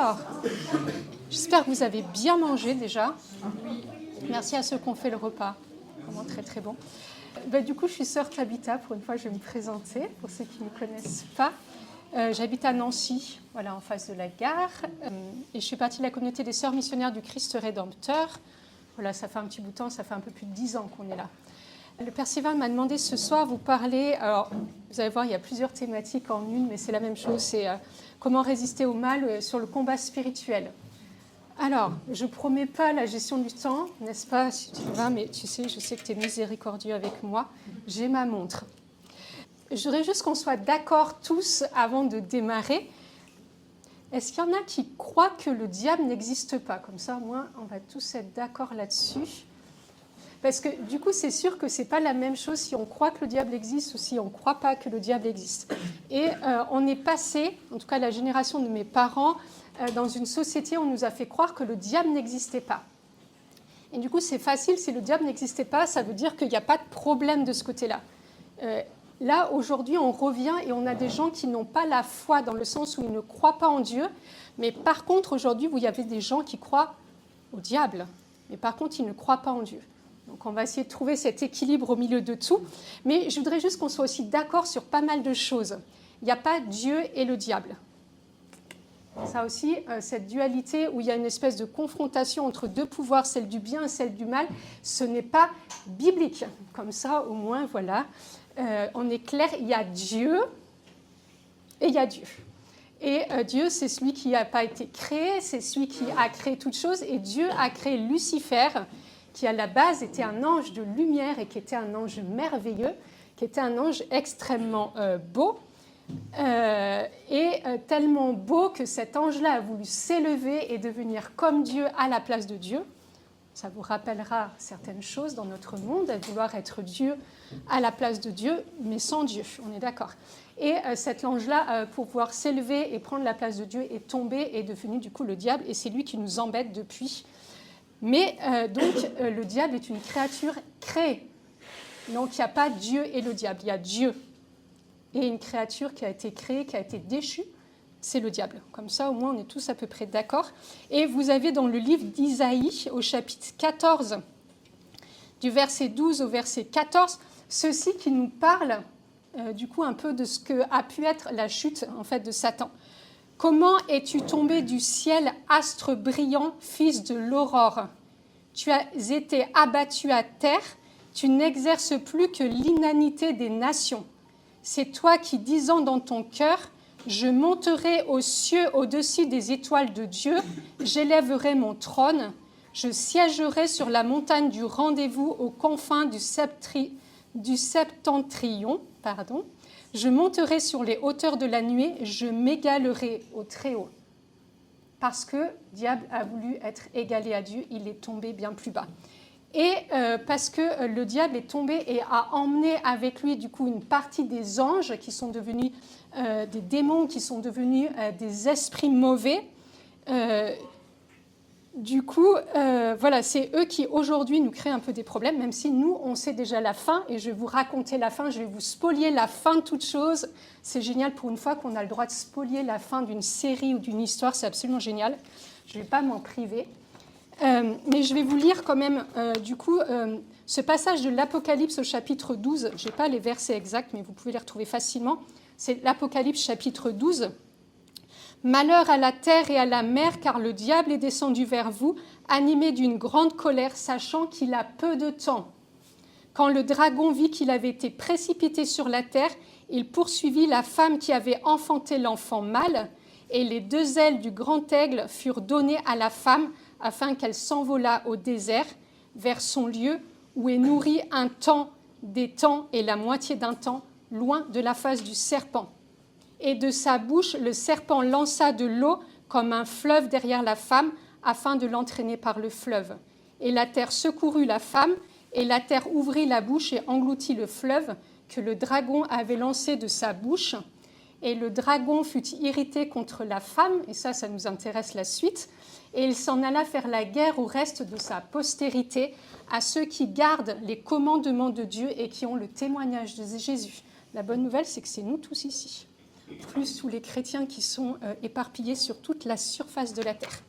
Alors, j'espère que vous avez bien mangé déjà. Merci à ceux qui ont fait le repas. Vraiment très très bon. Du coup, je suis sœur Tabitha. Pour une fois, je vais me présenter pour ceux qui ne me connaissent pas. J'habite à Nancy, voilà, en face de la gare. Et je fais partie de la communauté des sœurs missionnaires du Christ Rédempteur. Voilà, ça fait un petit bout de temps, ça fait un peu plus de 10 ans qu'on est là. Le Père Sylvain m'a demandé ce soir vous parler. Alors, vous allez voir, il y a plusieurs thématiques en une, mais c'est la même chose. C'est comment résister au mal sur le combat spirituel. Alors, je ne promets pas la gestion du temps, n'est-ce pas, Sylvain, mais tu sais, je sais que tu es miséricordieux avec moi. J'ai ma montre. Je voudrais juste qu'on soit d'accord tous avant de démarrer. Est-ce qu'il y en a qui croient que le diable n'existe pas? Comme ça, au moins, on va tous être d'accord là-dessus. Parce que du coup, c'est sûr que ce n'est pas la même chose si on croit que le diable existe ou si on ne croit pas que le diable existe. Et on est passé, en tout cas la génération de mes parents, dans une société où on nous a fait croire que le diable n'existait pas. Et du coup, c'est facile, si le diable n'existait pas, ça veut dire qu'il n'y a pas de problème de ce côté-là. Là, aujourd'hui, on revient et on a des gens qui n'ont pas la foi dans le sens où ils ne croient pas en Dieu. Mais par contre, aujourd'hui, vous y avez des gens qui croient au diable. Mais par contre, ils ne croient pas en Dieu. Donc, on va essayer de trouver cet équilibre au milieu de tout. Mais je voudrais juste qu'on soit aussi d'accord sur pas mal de choses. Il n'y a pas Dieu et le diable. Ça aussi, cette dualité où il y a une espèce de confrontation entre deux pouvoirs, celle du bien et celle du mal, ce n'est pas biblique. Comme ça, au moins, voilà, on est clair, il y a Dieu et il y a Dieu. Et Dieu, c'est celui qui n'a pas été créé, c'est celui qui a créé toutes choses. Et Dieu a créé Lucifer, qui à la base était un ange de lumière et qui était un ange merveilleux, qui était un ange extrêmement beau. Tellement beau que cet ange-là a voulu s'élever et devenir comme Dieu à la place de Dieu. Ça vous rappellera certaines choses dans notre monde, à vouloir être Dieu à la place de Dieu, mais sans Dieu, on est d'accord. Et cet ange-là, pour pouvoir s'élever et prendre la place de Dieu, est tombé et est devenu du coup le diable, et c'est lui qui nous embête depuis. Mais donc, le diable est une créature créée. Donc, il n'y a pas Dieu et le diable, il y a Dieu. Et une créature qui a été créée, qui a été déchue, c'est le diable. Comme ça, au moins, on est tous à peu près d'accord. Et vous avez dans le livre d'Isaïe, au chapitre 14, du verset 12 au verset 14, ceci qui nous parle, du coup, un peu de ce qu'a pu être la chute, en fait, de Satan. « Comment es-tu tombé du ciel, astre brillant, fils de l'aurore? Tu as été abattu à terre, tu n'exerces plus que l'inanité des nations. C'est toi qui, disant dans ton cœur, je monterai aux cieux au-dessus des étoiles de Dieu, j'élèverai mon trône, je siégerai sur la montagne du rendez-vous aux confins du septentrion, je monterai sur les hauteurs de la nuée, je m'égalerai au Très-Haut. » Parce que le diable a voulu être égalé à Dieu, il est tombé bien plus bas. Et parce que le diable est tombé et a emmené avec lui du coup une partie des anges qui sont devenus des démons, qui sont devenus des esprits mauvais. Voilà, c'est eux qui aujourd'hui nous créent un peu des problèmes, même si nous, on sait déjà la fin, et je vais vous raconter la fin, je vais vous spolier la fin de toute chose. C'est génial pour une fois qu'on a le droit de spolier la fin d'une série ou d'une histoire, c'est absolument génial. Je ne vais pas m'en priver. Mais je vais vous lire quand même, ce passage de l'Apocalypse au chapitre 12. Je n'ai pas les versets exacts, mais vous pouvez les retrouver facilement. C'est l'Apocalypse chapitre 12. « Malheur à la terre et à la mer, car le diable est descendu vers vous, animé d'une grande colère, sachant qu'il a peu de temps. Quand le dragon vit qu'il avait été précipité sur la terre, il poursuivit la femme qui avait enfanté l'enfant mâle, et les deux ailes du grand aigle furent données à la femme, afin qu'elle s'envolât au désert, vers son lieu, où est nourri un temps, des temps et la moitié d'un temps, loin de la face du serpent. Et de sa bouche, le serpent lança de l'eau comme un fleuve derrière la femme, afin de l'entraîner par le fleuve. Et la terre secourut la femme, et la terre ouvrit la bouche et engloutit le fleuve que le dragon avait lancé de sa bouche. Et le dragon fut irrité contre la femme, et ça nous intéresse la suite, et il s'en alla faire la guerre au reste de sa postérité, à ceux qui gardent les commandements de Dieu et qui ont le témoignage de Jésus. La bonne nouvelle, c'est que c'est nous tous ici. plus tous les chrétiens qui sont éparpillés sur toute la surface de la terre.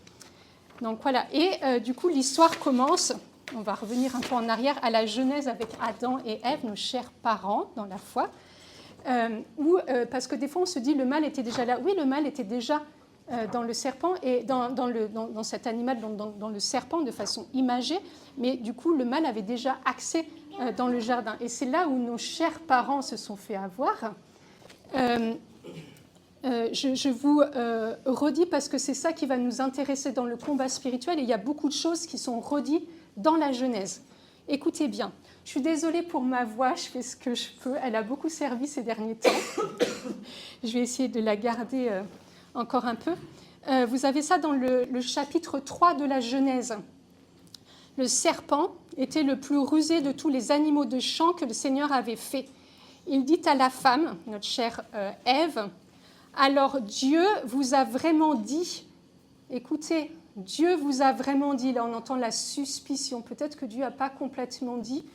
Donc voilà, et du coup l'histoire commence, on va revenir un peu en arrière, à la Genèse avec Adam et Ève, nos chers parents dans la foi, parce que des fois on se dit le mal était déjà là. Oui, le mal était déjà dans le serpent, et dans cet animal, dans le serpent de façon imagée, mais du coup le mal avait déjà accès dans le jardin. Et c'est là où nos chers parents se sont fait avoir. Je vous redis parce que c'est ça qui va nous intéresser dans le combat spirituel, et il y a beaucoup de choses qui sont redites dans la Genèse. Écoutez bien, je suis désolée pour ma voix, je fais ce que je peux, elle a beaucoup servi ces derniers temps. Je vais essayer de la garder encore un peu. Vous avez ça dans le chapitre 3 de la Genèse. Le serpent était le plus rusé de tous les animaux de champ que le Seigneur avait fait. Il dit à la femme, notre chère Ève, « Alors Dieu vous a vraiment dit, écoutez, Dieu vous a vraiment dit, là on entend la suspicion, peut-être que Dieu n'a pas complètement dit,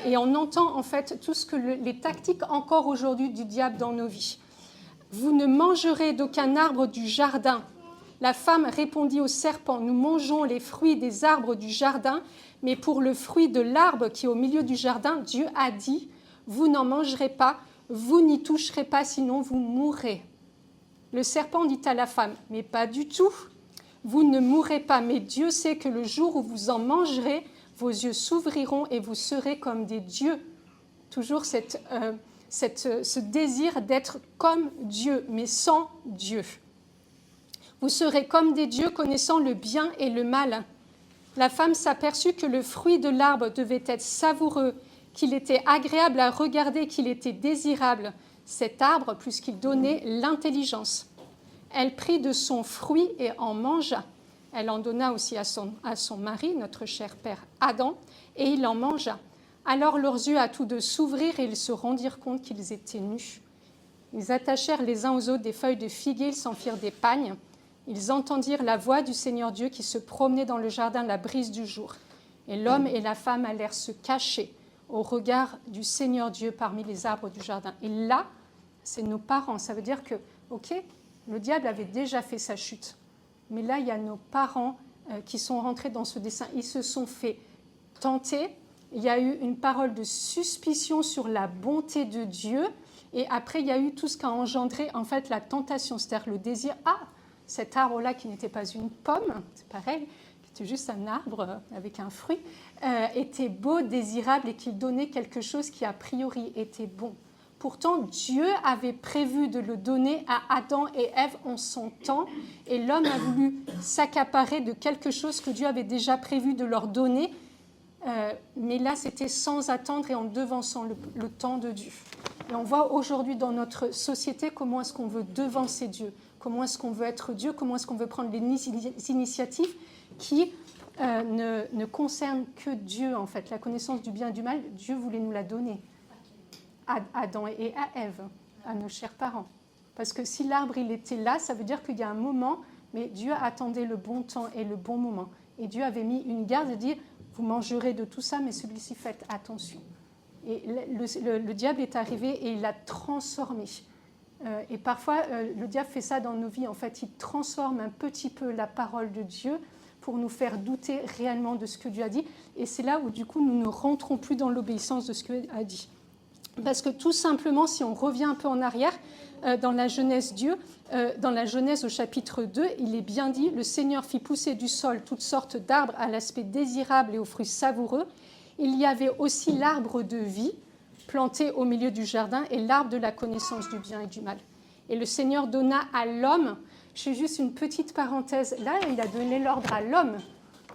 et on entend en fait tout ce que les tactiques encore aujourd'hui du diable dans nos vies. Vous ne mangerez d'aucun arbre du jardin. La femme répondit au serpent, nous mangeons les fruits des arbres du jardin, mais pour le fruit de l'arbre qui est au milieu du jardin, Dieu a dit, vous n'en mangerez pas, vous n'y toucherez pas, sinon vous mourrez. Le serpent dit à la femme, mais pas du tout, vous ne mourrez pas, mais Dieu sait que le jour où vous en mangerez, vos yeux s'ouvriront et vous serez comme des dieux. Toujours ce désir d'être comme Dieu, mais sans Dieu. Vous serez comme des dieux connaissant le bien et le mal. La femme s'aperçut que le fruit de l'arbre devait être savoureux, qu'il était agréable à regarder, qu'il était désirable, cet arbre, puisqu'il donnait l'intelligence. Elle prit de son fruit et en mangea. Elle en donna aussi à son mari, notre cher père Adam, et il en mangea. Alors leurs yeux à tous deux s'ouvrirent et ils se rendirent compte qu'ils étaient nus. Ils attachèrent les uns aux autres des feuilles de figuier, ils s'en firent des pagnes. Ils entendirent la voix du Seigneur Dieu qui se promenait dans le jardin à la brise du jour. Et l'homme et la femme allèrent se cacher au regard du Seigneur Dieu parmi les arbres du jardin. Et là, c'est nos parents. Ça veut dire que, ok, le diable avait déjà fait sa chute. Mais là, il y a nos parents qui sont rentrés dans ce dessein. Ils se sont fait tenter. Il y a eu une parole de suspicion sur la bonté de Dieu. Et après, il y a eu tout ce qu'a engendré, en fait, la tentation. C'est-à-dire le désir, cet arbre-là qui n'était pas une pomme, c'est pareil, qui était juste un arbre avec un fruit, était beau, désirable et qu'il donnait quelque chose qui, a priori, était bon. Pourtant, Dieu avait prévu de le donner à Adam et Ève en son temps, et l'homme a voulu s'accaparer de quelque chose que Dieu avait déjà prévu de leur donner, mais là, c'était sans attendre et en devançant le temps de Dieu. Et on voit aujourd'hui dans notre société comment est-ce qu'on veut devancer Dieu, comment est-ce qu'on veut être Dieu, comment est-ce qu'on veut prendre les initiatives qui ne concernent que Dieu, en fait. La connaissance du bien et du mal, Dieu voulait nous la donner à Adam et à Ève, à nos chers parents. Parce que si l'arbre, il était là, ça veut dire qu'il y a un moment, mais Dieu attendait le bon temps et le bon moment. Et Dieu avait mis une garde de dire, vous mangerez de tout ça, mais celui-ci, faites attention. Et le diable est arrivé et il l'a transformé. Et parfois, le diable fait ça dans nos vies. En fait, il transforme un petit peu la parole de Dieu pour nous faire douter réellement de ce que Dieu a dit. Et c'est là où, du coup, nous ne rentrons plus dans l'obéissance de ce que Dieu a dit. Parce que tout simplement, si on revient un peu en arrière, dans la Genèse dans la Genèse au chapitre 2, il est bien dit, le Seigneur fit pousser du sol toutes sortes d'arbres à l'aspect désirable et aux fruits savoureux. Il y avait aussi l'arbre de vie planté au milieu du jardin et l'arbre de la connaissance du bien et du mal. Et le Seigneur donna à l'homme, je fais juste une petite parenthèse, là il a donné l'ordre à l'homme,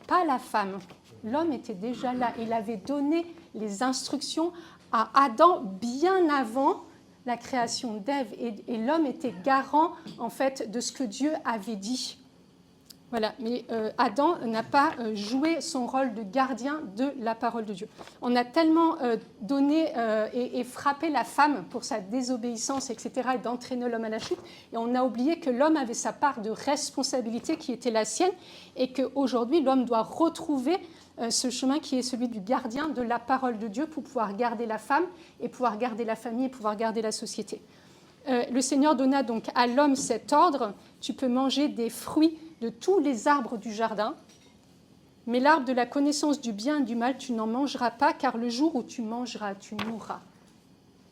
pas à la femme. L'homme était déjà là, il avait donné les instructions à Adam bien avant la création d'Ève et l'homme était garant en fait de ce que Dieu avait dit. Voilà, mais Adam n'a pas joué son rôle de gardien de la parole de Dieu. On a tellement donné et frappé la femme pour sa désobéissance, etc., et d'entraîner l'homme à la chute, et on a oublié que l'homme avait sa part de responsabilité qui était la sienne, et qu'aujourd'hui, l'homme doit retrouver ce chemin qui est celui du gardien de la parole de Dieu pour pouvoir garder la femme, et pouvoir garder la famille, et pouvoir garder la société. le Seigneur donna donc à l'homme cet ordre, tu peux manger des fruits de tous les arbres du jardin, mais l'arbre de la connaissance du bien et du mal, tu n'en mangeras pas, car le jour où tu mangeras, tu mourras.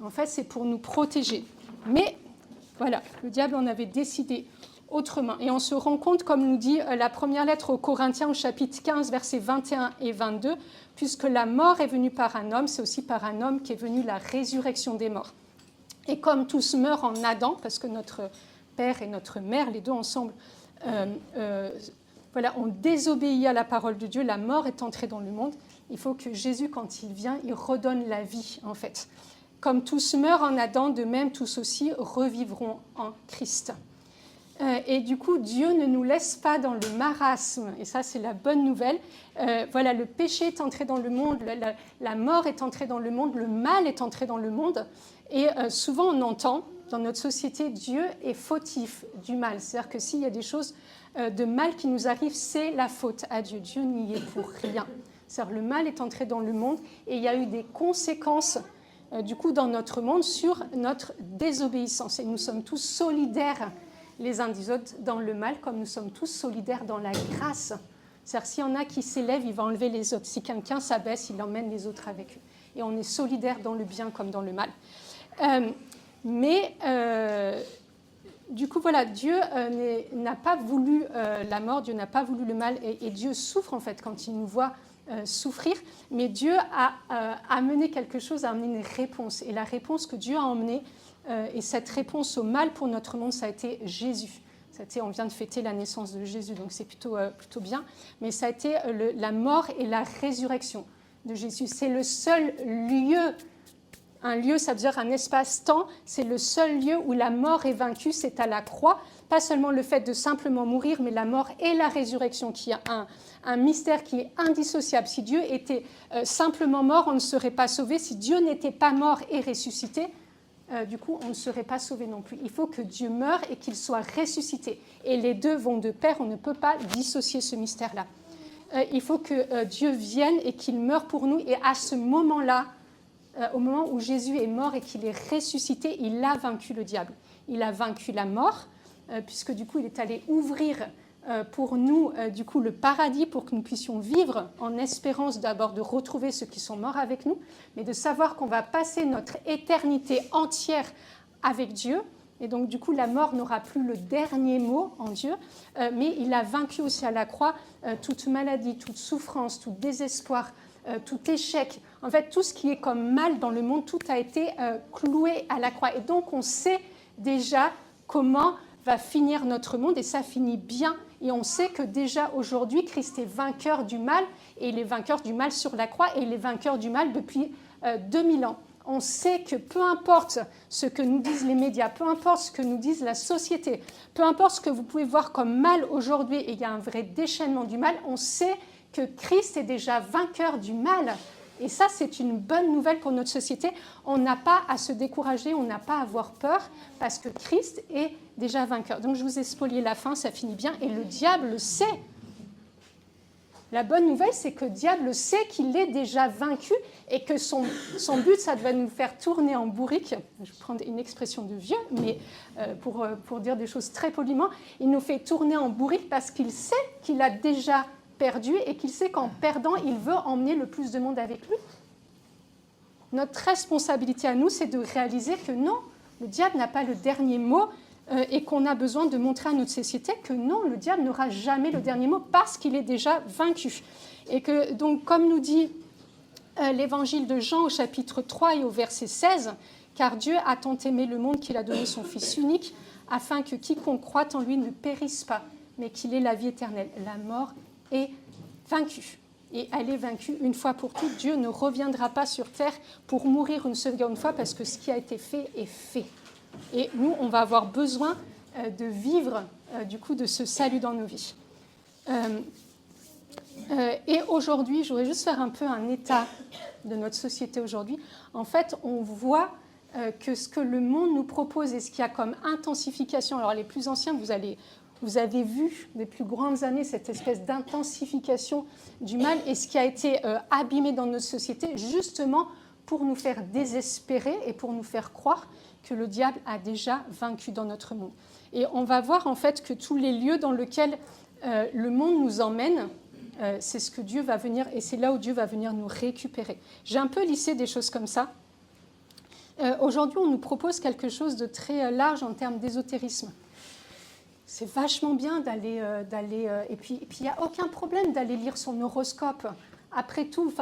En fait, c'est pour nous protéger. Mais voilà, le diable en avait décidé autrement. Et on se rend compte, comme nous dit la première lettre aux Corinthiens, au chapitre 15, versets 21 et 22, puisque la mort est venue par un homme, c'est aussi par un homme qu'est venue la résurrection des morts. Et comme tous meurent en Adam, parce que notre père et notre mère, les deux ensemble, ont désobéi à la parole de Dieu, la mort est entrée dans le monde. Il faut que Jésus, quand il vient, il redonne la vie, en fait. Comme tous meurent en Adam, de même tous aussi revivront en Christ. Et du coup, Dieu ne nous laisse pas dans le marasme. Et ça, c'est la bonne nouvelle. Le péché est entré dans le monde, la mort est entrée dans le monde, le mal est entré dans le monde. Et souvent, on entend dans notre société, Dieu est fautif du mal. C'est-à-dire que s'il y a des choses de mal qui nous arrivent, c'est la faute à Dieu. Dieu n'y est pour rien. C'est-à-dire le mal est entré dans le monde et il y a eu des conséquences du coup dans notre monde sur notre désobéissance. Et nous sommes tous solidaires les uns des autres dans le mal, comme nous sommes tous solidaires dans la grâce. C'est-à-dire s'il y en a qui s'élèvent, il va enlever les autres. Si quelqu'un s'abaisse, il emmène les autres avec eux. Et on est solidaires dans le bien comme dans le mal. Du coup, voilà, Dieu n'a pas voulu la mort, Dieu n'a pas voulu le mal, et Dieu souffre en fait quand il nous voit souffrir, mais Dieu a amené quelque chose, a amené une réponse, et la réponse que Dieu a emmenée, et cette réponse au mal pour notre monde, ça a été Jésus. On vient de fêter la naissance de Jésus, donc c'est plutôt bien, mais ça a été la mort et la résurrection de Jésus. C'est le seul lieu. Un lieu, ça veut dire un espace-temps, c'est le seul lieu où la mort est vaincue, c'est à la croix. Pas seulement le fait de simplement mourir, mais la mort et la résurrection, qui est un mystère qui est indissociable. Si Dieu était simplement mort, on ne serait pas sauvé. Si Dieu n'était pas mort et ressuscité, du coup, on ne serait pas sauvé non plus. Il faut que Dieu meure et qu'il soit ressuscité. Et les deux vont de pair, on ne peut pas dissocier ce mystère-là. Il faut que Dieu vienne et qu'il meure pour nous. Et à ce moment-là, au moment où Jésus est mort et qu'il est ressuscité, il a vaincu le diable. Il a vaincu la mort, puisque du coup, il est allé ouvrir pour nous du coup, le paradis pour que nous puissions vivre en espérance d'abord de retrouver ceux qui sont morts avec nous, mais de savoir qu'on va passer notre éternité entière avec Dieu. Et donc, du coup, la mort n'aura plus le dernier mot en Dieu, mais il a vaincu aussi à la croix toute maladie, toute souffrance, tout désespoir, tout échec. En fait, tout ce qui est comme mal dans le monde, tout a été cloué à la croix. Et donc, on sait déjà comment va finir notre monde, et ça finit bien. Et on sait que déjà aujourd'hui, Christ est vainqueur du mal, et il est vainqueur du mal sur la croix, et il est vainqueur du mal depuis 2000 ans. On sait que peu importe ce que nous disent les médias, peu importe ce que nous dise la société, peu importe ce que vous pouvez voir comme mal aujourd'hui, et il y a un vrai déchaînement du mal, on sait que Christ est déjà vainqueur du mal. Et ça, c'est une bonne nouvelle pour notre société. On n'a pas à se décourager, on n'a pas à avoir peur, parce que Christ est déjà vainqueur. Donc, je vous ai spolié la fin, ça finit bien, et le diable sait. La bonne nouvelle, c'est que le diable sait qu'il est déjà vaincu, et que son but, ça doit nous faire tourner en bourrique. Je vais prendre une expression de vieux, mais pour dire des choses très poliment, il nous fait tourner en bourrique parce qu'il sait qu'il a déjà perdu et qu'il sait qu'en perdant, il veut emmener le plus de monde avec lui. Notre responsabilité à nous, c'est de réaliser que non, le diable n'a pas le dernier mot et qu'on a besoin de montrer à notre société que non, le diable n'aura jamais le dernier mot parce qu'il est déjà vaincu. Et que, donc, comme nous dit l'évangile de Jean au chapitre 3 et au verset 16, « Car Dieu a tant aimé le monde qu'il a donné son Fils unique, afin que quiconque croit en lui ne périsse pas, mais qu'il ait la vie éternelle. » La mort est vaincue. Et elle est vaincue une fois pour toutes. Dieu ne reviendra pas sur terre pour mourir une seconde fois parce que ce qui a été fait est fait. Et nous, on va avoir besoin de vivre du coup de ce salut dans nos vies. Et aujourd'hui, je voudrais juste faire un peu un état de notre société aujourd'hui. En fait, on voit que ce que le monde nous propose et ce qu'il y a comme intensification, alors les plus anciens, vous avez vu des plus grandes années cette espèce d'intensification du mal et ce qui a été abîmé dans notre société justement pour nous faire désespérer et pour nous faire croire que le diable a déjà vaincu dans notre monde. Et on va voir en fait que tous les lieux dans lesquels le monde nous emmène, c'est ce que Dieu va venir, et c'est là où Dieu va venir nous récupérer. J'ai un peu lissé des choses comme ça. Aujourd'hui, on nous propose quelque chose de très large en termes d'ésotérisme. C'est vachement bien d'aller et puis il n'y a aucun problème d'aller lire son horoscope. Après tout,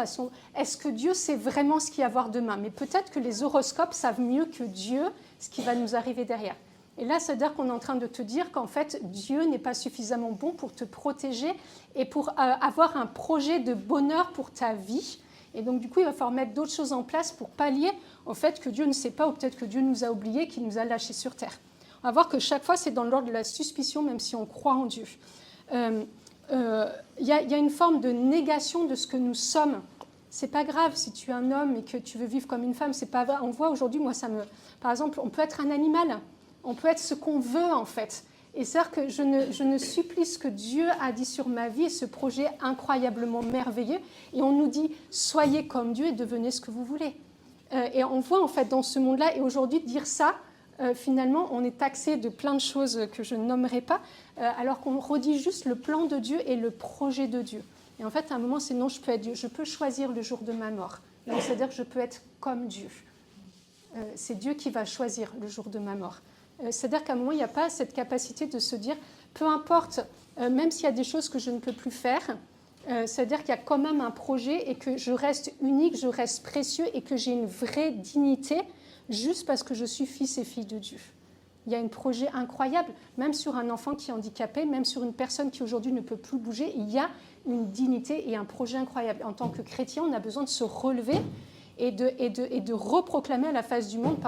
est-ce que Dieu sait vraiment ce qu'il va y avoir demain? Mais peut-être que les horoscopes savent mieux que Dieu ce qui va nous arriver derrière. Et là, c'est-à-dire qu'on est en train de te dire qu'en fait, Dieu n'est pas suffisamment bon pour te protéger et pour avoir un projet de bonheur pour ta vie. Et donc, du coup, il va falloir mettre d'autres choses en place pour pallier au fait que Dieu ne sait pas, ou peut-être que Dieu nous a oubliés, qu'il nous a lâchés sur terre. On va voir que chaque fois, c'est dans l'ordre de la suspicion, même si on croit en Dieu. Y a une forme de négation de ce que nous sommes. C'est pas grave si tu es un homme et que tu veux vivre comme une femme. C'est pas vrai. On voit aujourd'hui, par exemple, on peut être un animal. On peut être ce qu'on veut, en fait. Et c'est-à-dire que je ne supplie ce que Dieu a dit sur ma vie, ce projet incroyablement merveilleux. Et on nous dit, soyez comme Dieu et devenez ce que vous voulez. Et on voit, en fait, dans ce monde-là, et aujourd'hui, dire ça, finalement, on est taxé de plein de choses que je ne nommerai pas, alors qu'on redit juste le plan de Dieu et le projet de Dieu. Et en fait, à un moment, c'est non, je peux être Dieu. Je peux choisir le jour de ma mort. Donc, c'est-à-dire que je peux être comme Dieu. C'est Dieu qui va choisir le jour de ma mort. C'est-à-dire qu'à un moment, il n'y a pas cette capacité de se dire, peu importe, même s'il y a des choses que je ne peux plus faire, c'est-à-dire qu'il y a quand même un projet et que je reste unique, je reste précieux et que j'ai une vraie dignité juste parce que je suis fils et fille de Dieu. Il y a un projet incroyable, même sur un enfant qui est handicapé, même sur une personne qui aujourd'hui ne peut plus bouger, il y a une dignité et un projet incroyable. En tant que chrétien, on a besoin de se relever et de reproclamer à la face du monde,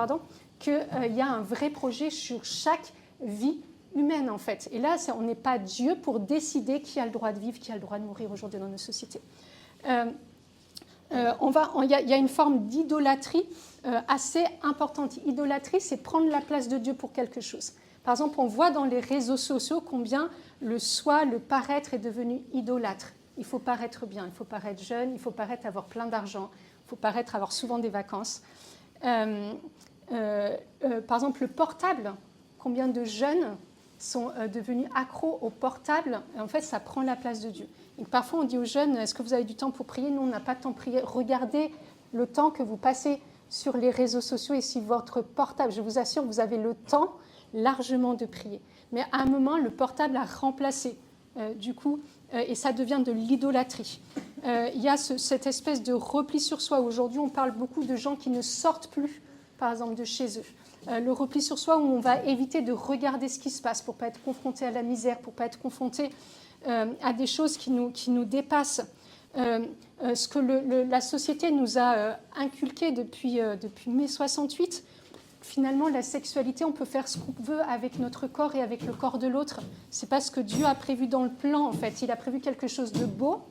qu'il y a un vrai projet sur chaque vie humaine, en fait. Et là, on n'est pas Dieu pour décider qui a le droit de vivre, qui a le droit de mourir aujourd'hui dans nos sociétés. Il y a une forme d'idolâtrie assez importante. Idolâtrie, c'est prendre la place de Dieu pour quelque chose. Par exemple, on voit dans les réseaux sociaux combien le soi, le paraître est devenu idolâtre. Il faut paraître bien, il faut paraître jeune, il faut paraître avoir plein d'argent, il faut paraître avoir souvent des vacances. Par exemple, le portable, combien de jeunes sont devenus accros au portable? En fait, ça prend la place de Dieu. Et parfois, on dit aux jeunes, est-ce que vous avez du temps pour prier? Non, on n'a pas de temps pour prier. Regardez le temps que vous passez sur les réseaux sociaux et sur votre portable. Je vous assure, vous avez le temps largement de prier. Mais à un moment, le portable a remplacé, et ça devient de l'idolâtrie. Il y a cette espèce de repli sur soi. Aujourd'hui, on parle beaucoup de gens qui ne sortent plus, par exemple, de chez eux. Le repli sur soi où on va éviter de regarder ce qui se passe pour ne pas être confronté à la misère, pour ne pas être confronté à des choses qui nous dépassent. Ce que la société nous a inculqué depuis mai 68, finalement, la sexualité, on peut faire ce qu'on veut avec notre corps et avec le corps de l'autre. Ce n'est pas ce que Dieu a prévu dans le plan, en fait. Il a prévu quelque chose de beau,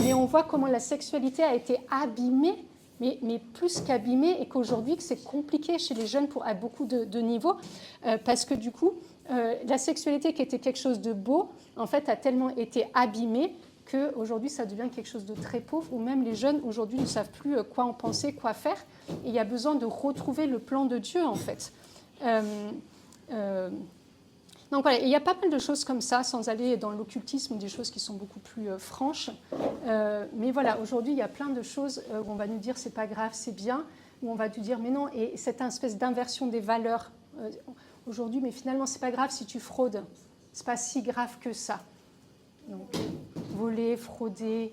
mais on voit comment la sexualité a été abîmée, mais plus qu'abîmée, et qu'aujourd'hui, que c'est compliqué chez les jeunes à beaucoup de niveaux, parce que du coup, la sexualité qui était quelque chose de beau, en fait, a tellement été abîmée qu'aujourd'hui, ça devient quelque chose de très pauvre, où même les jeunes, aujourd'hui, ne savent plus quoi en penser, quoi faire. Et il y a besoin de retrouver le plan de Dieu, en fait. Donc voilà, il y a pas mal de choses comme ça, sans aller dans l'occultisme, des choses qui sont beaucoup plus franches. Mais voilà, aujourd'hui, il y a plein de choses où on va nous dire c'est pas grave, c'est bien, où on va nous dire mais non, et cette espèce d'inversion des valeurs aujourd'hui, mais finalement, c'est pas grave si tu fraudes, c'est pas si grave que ça. Donc, voler, frauder,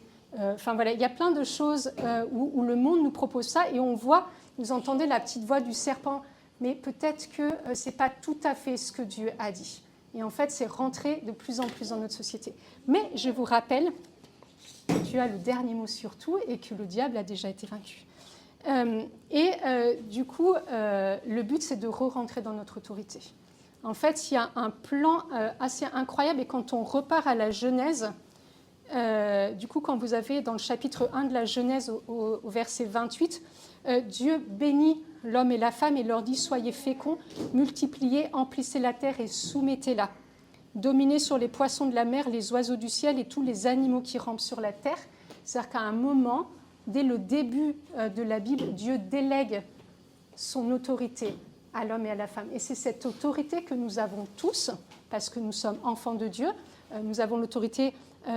voilà, il y a plein de choses où le monde nous propose ça, et on voit, vous entendez la petite voix du serpent, mais peut-être que ce n'est pas tout à fait ce que Dieu a dit. Et en fait, c'est rentré de plus en plus dans notre société. Mais je vous rappelle que Dieu a le dernier mot sur tout et que le diable a déjà été vaincu. Du coup, le but, c'est de re-rentrer dans notre autorité. En fait, il y a un plan assez incroyable, et quand on repart à la Genèse, du coup, quand vous avez dans le chapitre 1 de la Genèse au verset 28, Dieu bénit l'homme et la femme et leur dit « Soyez féconds, multipliez, emplissez la terre et soumettez-la. Dominez sur les poissons de la mer, les oiseaux du ciel et tous les animaux qui rampent sur la terre. » C'est-à-dire qu'à un moment, dès le début de la Bible, Dieu délègue son autorité à l'homme et à la femme. Et c'est cette autorité que nous avons tous, parce que nous sommes enfants de Dieu. Nous avons l'autorité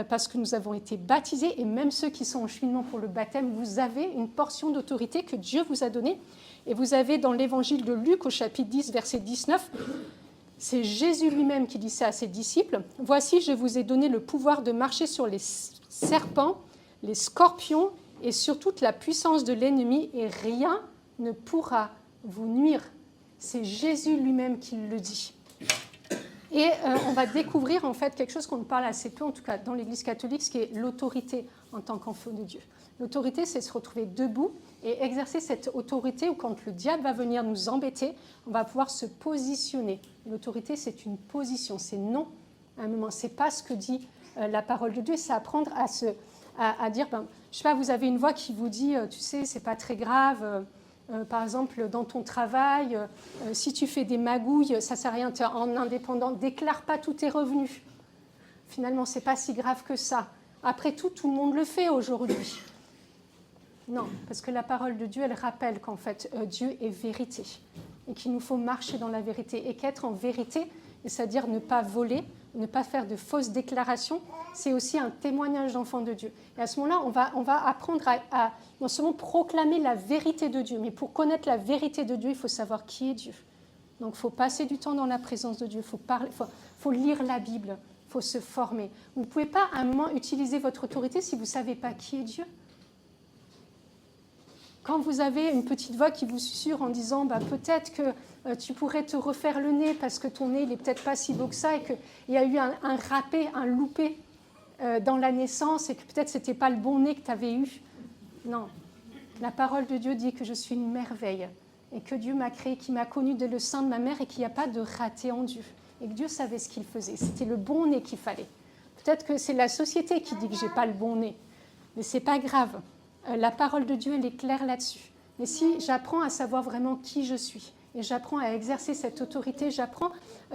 parce que nous avons été baptisés, et même ceux qui sont en cheminement pour le baptême, vous avez une portion d'autorité que Dieu vous a donnée. Et vous avez dans l'évangile de Luc, au chapitre 10, verset 19, c'est Jésus lui-même qui dit ça à ses disciples. « Voici, je vous ai donné le pouvoir de marcher sur les serpents, les scorpions et sur toute la puissance de l'ennemi, et rien ne pourra vous nuire. » C'est Jésus lui-même qui le dit. Et on va découvrir en fait quelque chose qu'on parle assez peu, en tout cas dans l'Église catholique, ce qui est l'autorité en tant qu'enfant de Dieu. L'autorité, c'est se retrouver debout et exercer cette autorité où quand le diable va venir nous embêter, on va pouvoir se positionner. L'autorité, c'est une position, c'est non à un moment. C'est pas ce que dit la parole de Dieu, c'est apprendre à dire, je sais pas, vous avez une voix qui vous dit, tu sais, c'est pas très grave. Par exemple, dans ton travail, si tu fais des magouilles, ça ne sert à rien, tu es en indépendant, déclare pas tous tes revenus. Finalement, ce n'est pas si grave que ça. Après tout le monde le fait aujourd'hui. Non, parce que la parole de Dieu, elle rappelle qu'en fait, Dieu est vérité et qu'il nous faut marcher dans la vérité. Et qu'être en vérité, c'est-à-dire ne pas voler, ne pas faire de fausses déclarations, c'est aussi un témoignage d'enfant de Dieu. Et à ce moment-là, on va apprendre à non seulement proclamer la vérité de Dieu, mais pour connaître la vérité de Dieu, il faut savoir qui est Dieu. Donc, il faut passer du temps dans la présence de Dieu, il faut lire la Bible, il faut se former. Vous ne pouvez pas à un moment utiliser votre autorité si vous ne savez pas qui est Dieu. Quand vous avez une petite voix qui vous susurre en disant peut-être que tu pourrais te refaire le nez parce que ton nez n'est peut-être pas si beau que ça et qu'il y a eu un râpé, un loupé dans la naissance et que peut-être ce n'était pas le bon nez que tu avais eu. Non, la parole de Dieu dit que je suis une merveille et que Dieu m'a créé, qui m'a connue dès le sein de ma mère et qu'il n'y a pas de raté en Dieu. Et que Dieu savait ce qu'il faisait, c'était le bon nez qu'il fallait. Peut-être que c'est la société qui dit que je n'ai pas le bon nez, mais ce n'est pas grave. La parole de Dieu, elle est claire là-dessus. Mais si j'apprends à savoir vraiment qui je suis, et j'apprends à exercer cette autorité, j'apprends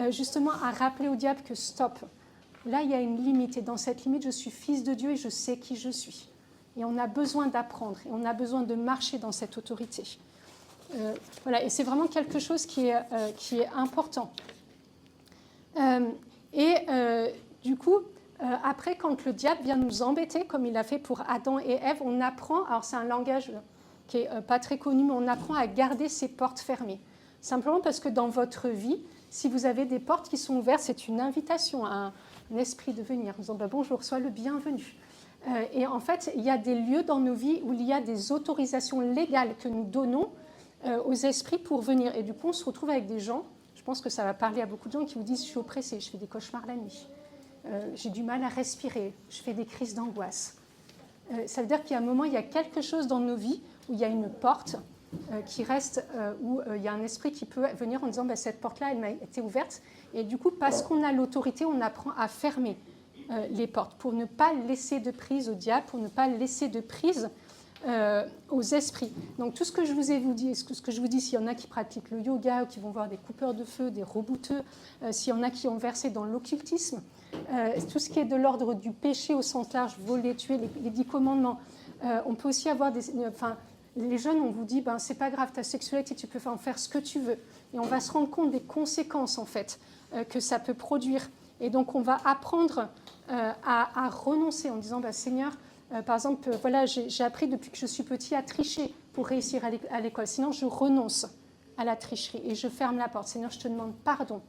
justement à rappeler au diable que stop, là il y a une limite, et dans cette limite, je suis fils de Dieu et je sais qui je suis. Et on a besoin d'apprendre, et on a besoin de marcher dans cette autorité. Voilà, et c'est vraiment quelque chose qui est important. Du coup, après, quand le diable vient nous embêter, comme il a fait pour Adam et Ève, on apprend, alors c'est un langage qui n'est pas très connu, mais on apprend à garder ses portes fermées. Simplement parce que dans votre vie, si vous avez des portes qui sont ouvertes, c'est une invitation à un esprit de venir, en disant bonjour, sois le bienvenu. Et en fait, il y a des lieux dans nos vies où il y a des autorisations légales que nous donnons aux esprits pour venir. Et du coup, on se retrouve avec des gens, je pense que ça va parler à beaucoup de gens qui vous disent je suis oppressée, je fais des cauchemars la nuit. J'ai du mal à respirer, je fais des crises d'angoisse. Ça veut dire qu'il y a un moment, il y a quelque chose dans nos vies où il y a une porte qui reste, où il y a un esprit qui peut venir en disant cette porte-là, elle m'a été ouverte. Et du coup, parce qu'on a l'autorité, on apprend à fermer les portes pour ne pas laisser de prise au diable, pour ne pas laisser de prise aux esprits. Donc tout ce que je vous ai dit, ce que je vous dis, s'il y en a qui pratiquent le yoga ou qui vont voir des coupeurs de feu, des rebouteux, s'il y en a qui ont versé dans l'occultisme, tout ce qui est de l'ordre du péché au sens large, voler, tuer, les 10 commandements. On peut aussi avoir les jeunes, on vous dit, c'est pas grave, ta sexualité, tu peux en faire ce que tu veux. Et on va se rendre compte des conséquences, en fait, que ça peut produire. Et donc, on va apprendre à renoncer en disant, Seigneur, par exemple, voilà, j'ai appris depuis que je suis petit à tricher pour réussir à l'école. Sinon, je renonce à la tricherie et je ferme la porte. Seigneur, je te demande pardon.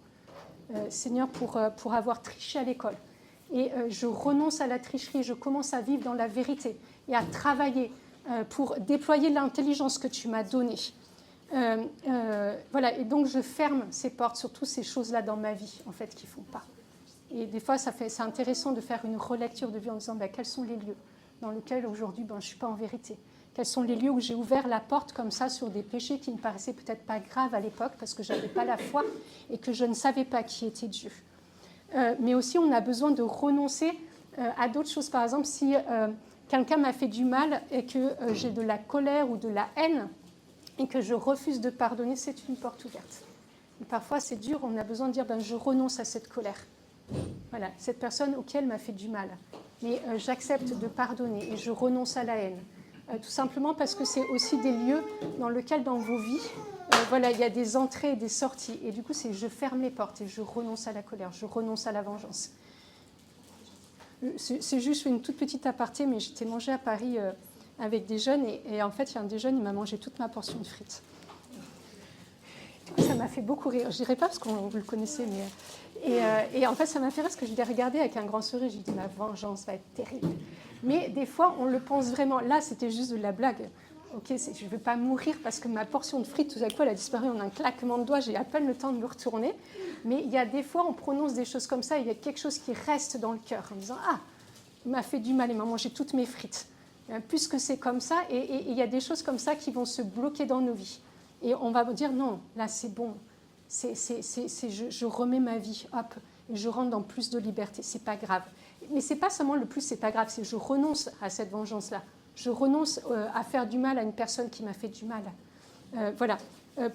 Seigneur, pour avoir triché à l'école. Et je renonce à la tricherie, je commence à vivre dans la vérité et à travailler pour déployer l'intelligence que tu m'as donnée. Voilà, et donc je ferme ces portes sur toutes ces choses-là dans ma vie, en fait, qui ne font pas. Et des fois, c'est intéressant de faire une relecture de vie en disant quels sont les lieux dans lesquels aujourd'hui je ne suis pas en vérité. Quels sont les lieux où j'ai ouvert la porte comme ça sur des péchés qui ne me paraissaient peut-être pas graves à l'époque parce que je n'avais pas la foi et que je ne savais pas qui était Dieu. Mais aussi, on a besoin de renoncer à d'autres choses. Par exemple, si quelqu'un m'a fait du mal et que j'ai de la colère ou de la haine et que je refuse de pardonner, c'est une porte ouverte. Et parfois, c'est dur, on a besoin de dire je renonce à cette colère. Voilà, cette personne auquel m'a fait du mal. Mais j'accepte de pardonner et je renonce à la haine. tout simplement parce que c'est aussi des lieux dans lesquels, dans vos vies, voilà, il y a des entrées et des sorties. Et du coup, c'est je ferme les portes et je renonce à la colère, je renonce à la vengeance. C'est juste une toute petite aparté, mais j'étais mangée à Paris avec des jeunes, et en fait, il y a un des jeunes, il m'a mangé toute ma portion de frites. Ça m'a fait beaucoup rire. Je dirais pas parce que vous le connaissez, mais... Et en fait, ça m'a fait rire parce que je l'ai regardé avec un grand sourire. J'ai dit, ma vengeance va être terrible. Mais des fois, on le pense vraiment. Là, c'était juste de la blague. Ok, je ne veux pas mourir parce que ma portion de frites, tout à coup, elle a disparu en un claquement de doigts. J'ai à peine le temps de me retourner. Mais il y a des fois, on prononce des choses comme ça. Il y a quelque chose qui reste dans le cœur en disant, ah, il m'a fait du mal, il m'a mangé toutes mes frites. Puisque c'est comme ça, et il y a des choses comme ça qui vont se bloquer dans nos vies. Et on va dire, non, là, c'est bon. Je remets ma vie, hop, et je rentre dans plus de liberté. C'est pas grave. Mais c'est pas seulement le plus, c'est pas grave, c'est je renonce à cette vengeance-là. Je renonce à faire du mal à une personne qui m'a fait du mal. Voilà.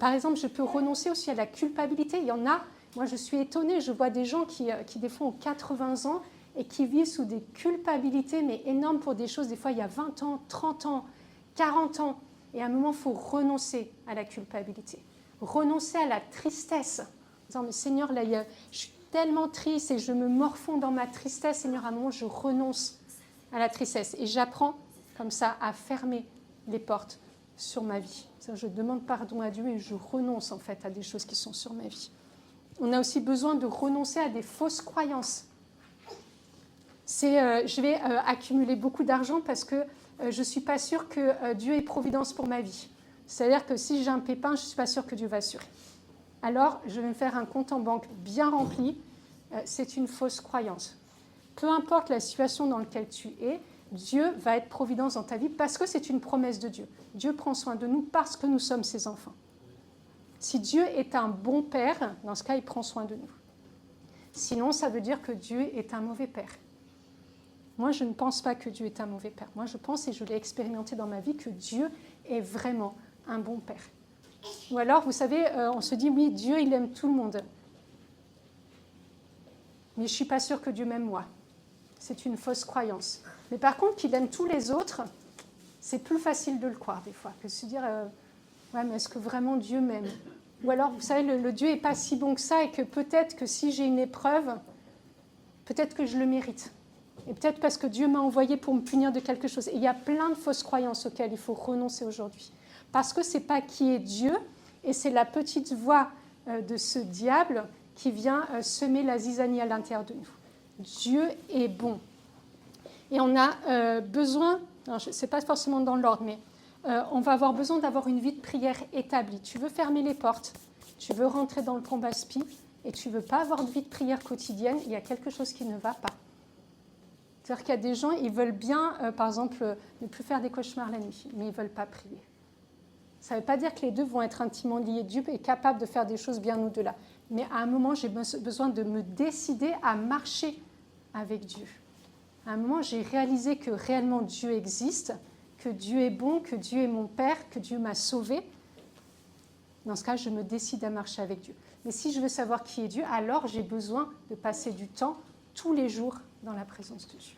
Par exemple, je peux renoncer aussi à la culpabilité. Il y en a, moi je suis étonnée, je vois des gens qui des fois ont 80 ans et qui vivent sous des culpabilités, mais énormes pour des choses, des fois il y a 20 ans, 30 ans, 40 ans. Et à un moment, il faut renoncer à la culpabilité. Renoncer à la tristesse. En disant, mais Seigneur, là, je suis tellement triste et je me morfonds dans ma tristesse. Seigneur, à un moment, je renonce à la tristesse. Et j'apprends, comme ça, à fermer les portes sur ma vie. Je demande pardon à Dieu et je renonce, en fait, à des choses qui sont sur ma vie. On a aussi besoin de renoncer à des fausses croyances. Je vais accumuler beaucoup d'argent parce que je ne suis pas sûre que Dieu ait providence pour ma vie. C'est-à-dire que si j'ai un pépin, je ne suis pas sûre que Dieu va assurer. Alors, je vais me faire un compte en banque bien rempli. C'est une fausse croyance. Peu importe la situation dans laquelle tu es, Dieu va être providence dans ta vie parce que c'est une promesse de Dieu. Dieu prend soin de nous parce que nous sommes ses enfants. Si Dieu est un bon père, dans ce cas, il prend soin de nous. Sinon, ça veut dire que Dieu est un mauvais père. Moi, je ne pense pas que Dieu est un mauvais père. Moi, je pense, et je l'ai expérimenté dans ma vie, que Dieu est vraiment un bon père. Ou alors, vous savez, on se dit, oui, Dieu, il aime tout le monde. Mais je ne suis pas sûre que Dieu m'aime moi. C'est une fausse croyance. Mais par contre, qu'il aime tous les autres, c'est plus facile de le croire des fois, que de se dire, ouais, mais est-ce que vraiment Dieu m'aime ? Ou alors, vous savez, le Dieu n'est pas si bon que ça et que peut-être que si j'ai une épreuve, peut-être que je le mérite. Et peut-être parce que Dieu m'a envoyé pour me punir de quelque chose. Et il y a plein de fausses croyances auxquelles il faut renoncer aujourd'hui. Parce que ce n'est pas qui est Dieu, et c'est la petite voix de ce diable qui vient semer la zizanie à l'intérieur de nous. Dieu est bon. Et on a besoin, ce n'est pas forcément dans l'ordre, mais on va avoir besoin d'avoir une vie de prière établie. Tu veux fermer les portes, tu veux rentrer dans le combat spi, et tu ne veux pas avoir de vie de prière quotidienne, il y a quelque chose qui ne va pas. C'est-à-dire qu'il y a des gens, ils veulent bien, par exemple, ne plus faire des cauchemars la nuit, mais ils ne veulent pas prier. Ça ne veut pas dire que les deux vont être intimement liés. Dieu est capable de faire des choses bien au-delà. Mais à un moment, j'ai besoin de me décider à marcher avec Dieu. À un moment, j'ai réalisé que réellement Dieu existe, que Dieu est bon, que Dieu est mon Père, que Dieu m'a sauvé. Dans ce cas, je me décide à marcher avec Dieu. Mais si je veux savoir qui est Dieu, alors j'ai besoin de passer du temps tous les jours dans la présence de Dieu.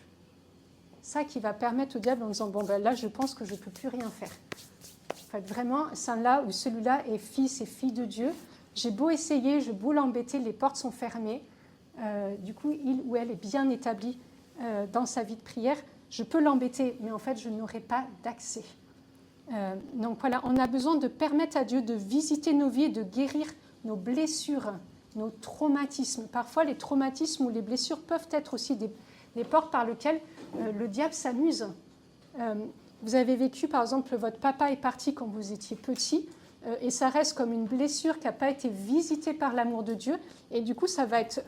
Ça qui va permettre au diable en disant, bon ben là je pense que je ne peux plus rien faire. En fait, vraiment, là où celui-là est fils et fille de Dieu, j'ai beau essayer, j'ai beau l'embêter, les portes sont fermées, du coup il ou elle est bien établi dans sa vie de prière, je peux l'embêter, mais en fait je n'aurai pas d'accès. Donc voilà, on a besoin de permettre à Dieu de visiter nos vies et de guérir nos blessures, nos traumatismes. Parfois, les traumatismes ou les blessures peuvent être aussi des portes par lesquelles le diable s'amuse. Vous avez vécu, par exemple, votre papa est parti quand vous étiez petit, et ça reste comme une blessure qui n'a pas été visitée par l'amour de Dieu. Et du coup, ça va être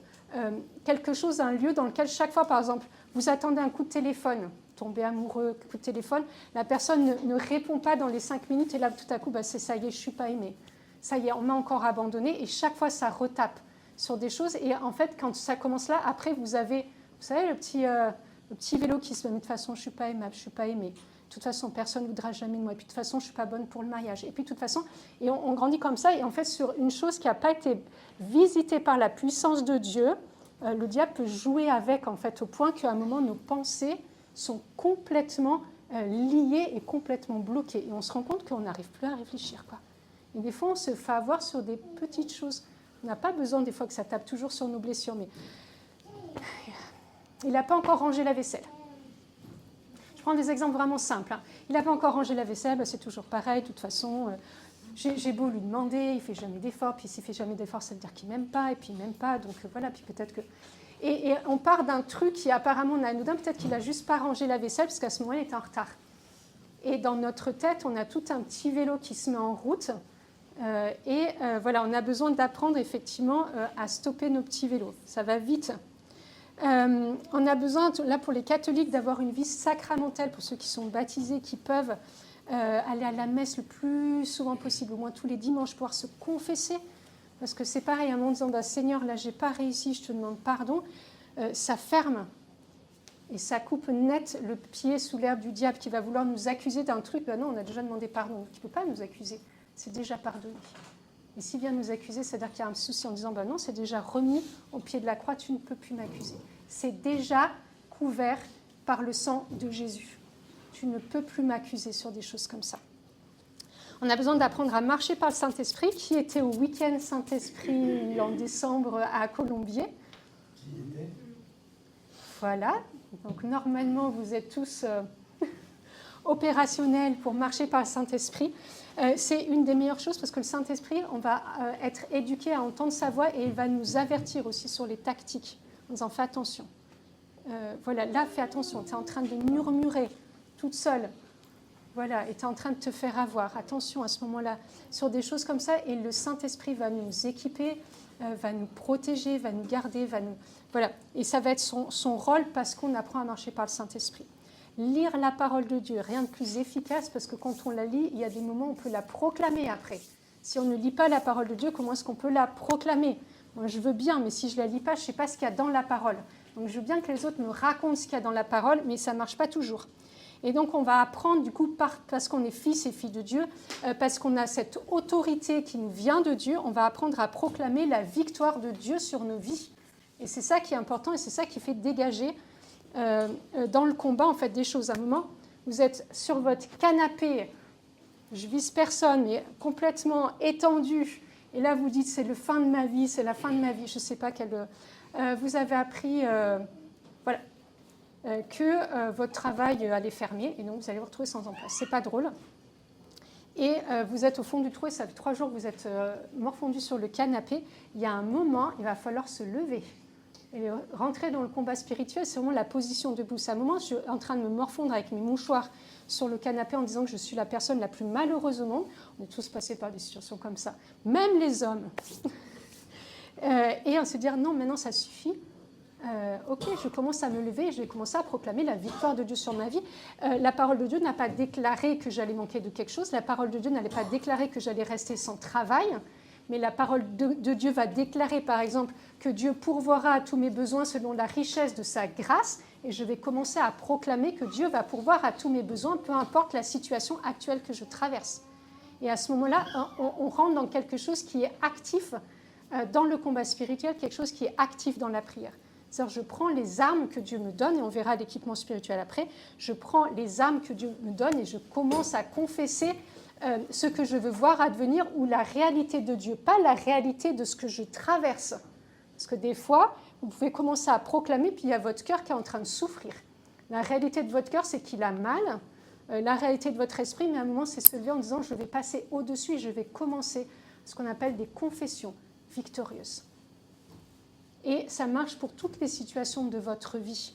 quelque chose, un lieu dans lequel chaque fois, par exemple, vous attendez un coup de téléphone, tombez amoureux, coup de téléphone, la personne ne répond pas dans les 5 minutes, et là, tout à coup, c'est ça y est, je ne suis pas aimée. Ça y est, on m'a encore abandonné, et chaque fois, ça retape sur des choses. Et en fait, quand ça commence là, après, vous savez, le petit vélo qui se met de toute façon, je ne suis pas aimable, je ne suis pas aimée. De toute façon, personne ne voudra jamais de moi. Et puis, de toute façon, je ne suis pas bonne pour le mariage. Et puis, de toute façon, et on grandit comme ça. Et en fait, sur une chose qui n'a pas été visitée par la puissance de Dieu, le diable peut jouer avec, en fait, au point qu'à un moment, nos pensées sont complètement lié et complètement bloqué. Et on se rend compte qu'on n'arrive plus à réfléchir, quoi. Et des fois, on se fait avoir sur des petites choses. On n'a pas besoin des fois que ça tape toujours sur nos blessures, mais il n'a pas encore rangé la vaisselle. Je prends des exemples vraiment simples. Hein. Il n'a pas encore rangé la vaisselle, c'est toujours pareil, de toute façon. J'ai beau lui demander, il ne fait jamais d'efforts, puis s'il ne fait jamais d'efforts, ça veut dire qu'il ne m'aime pas, et puis il ne m'aime pas, donc voilà, puis peut-être que... Et on part d'un truc qui apparemment est anodin, peut-être qu'il n'a juste pas rangé la vaisselle, parce qu'à ce moment-là, il est en retard. Et dans notre tête, on a tout un petit vélo qui se met en route, voilà, on a besoin d'apprendre effectivement à stopper nos petits vélos. Ça va vite. On a besoin, là pour les catholiques, d'avoir une vie sacramentelle, pour ceux qui sont baptisés, qui peuvent aller à la messe le plus souvent possible, au moins tous les dimanches, pouvoir se confesser, parce que c'est pareil, à un moment disant bah, Seigneur, là j'ai pas réussi, je te demande pardon, ça ferme et ça coupe net le pied sous l'herbe du diable qui va vouloir nous accuser d'un truc. Ben non, on a déjà demandé pardon, tu ne peux pas nous accuser, c'est déjà pardonné. Et s'il vient nous accuser, c'est-à-dire qu'il y a un souci en disant ben non, c'est déjà remis au pied de la croix, tu ne peux plus m'accuser. C'est déjà couvert par le sang de Jésus. Tu ne peux plus m'accuser sur des choses comme ça. On a besoin d'apprendre à marcher par le Saint-Esprit, qui était au week-end Saint-Esprit en décembre à Colombier. Qui était ? Voilà. Donc normalement, vous êtes tous opérationnels pour marcher par le Saint-Esprit. C'est une des meilleures choses parce que le Saint-Esprit, on va être éduqué à entendre sa voix et il va nous avertir aussi sur les tactiques en disant fais attention. Voilà, là, fais attention, tu es en train de murmurer toute seule. Voilà, et tu es en train de te faire avoir. Attention à ce moment-là sur des choses comme ça et le Saint-Esprit va nous équiper, va nous protéger, va nous garder, va nous... Voilà, et ça va être son rôle parce qu'on apprend à marcher par le Saint-Esprit. Lire la parole de Dieu, rien de plus efficace parce que quand on la lit, il y a des moments où on peut la proclamer après. Si on ne lit pas la parole de Dieu, comment est-ce qu'on peut la proclamer ? Moi, je veux bien, mais si je ne la lis pas, je ne sais pas ce qu'il y a dans la parole. Donc, je veux bien que les autres me racontent ce qu'il y a dans la parole, mais ça ne marche pas toujours. Et donc, on va apprendre, du coup, parce qu'on est fils et filles de Dieu, parce qu'on a cette autorité qui nous vient de Dieu, on va apprendre à proclamer la victoire de Dieu sur nos vies. Et c'est ça qui est important et c'est ça qui fait dégager dans le combat, en fait, des choses. À un moment, vous êtes sur votre canapé, je vise personne, mais complètement étendu, et là, vous dites, c'est la fin de ma vie, c'est la fin de ma vie, je ne sais pas quelle... vous avez appris voilà, que votre travail allait fermer, et donc vous allez vous retrouver sans emploi. Ce n'est pas drôle. Et vous êtes au fond du trou, et ça fait 3 jours que vous êtes morfondu sur le canapé. Il y a un moment, il va falloir se lever. Et rentrer dans le combat spirituel, c'est vraiment la position debout. C'est un moment, je suis en train de me morfondre avec mes mouchoirs sur le canapé en disant que je suis la personne la plus malheureuse au monde. On est tous passés par des situations comme ça, même les hommes. Et on se dit, non, maintenant ça suffit. Ok, je commence à me lever et je vais commencer à proclamer la victoire de Dieu sur ma vie. La parole de Dieu n'a pas déclaré que j'allais manquer de quelque chose. La parole de Dieu n'allait pas déclarer que j'allais rester sans travail. Mais la parole de Dieu va déclarer, par exemple, que Dieu pourvoira à tous mes besoins selon la richesse de sa grâce. Et je vais commencer à proclamer que Dieu va pourvoir à tous mes besoins, peu importe la situation actuelle que je traverse. Et à ce moment-là, on rentre dans quelque chose qui est actif dans le combat spirituel, quelque chose qui est actif dans la prière. C'est-à-dire, je prends les armes que Dieu me donne, et on verra l'équipement spirituel après, je prends les armes que Dieu me donne et je commence à confesser ce que je veux voir advenir ou la réalité de Dieu, pas la réalité de ce que je traverse. Parce que des fois, vous pouvez commencer à proclamer, puis il y a votre cœur qui est en train de souffrir. La réalité de votre cœur, c'est qu'il a mal. La réalité de votre esprit, mais à un moment, c'est se lever en disant, je vais passer au-dessus et je vais commencer ce qu'on appelle des confessions victorieuses. Et ça marche pour toutes les situations de votre vie,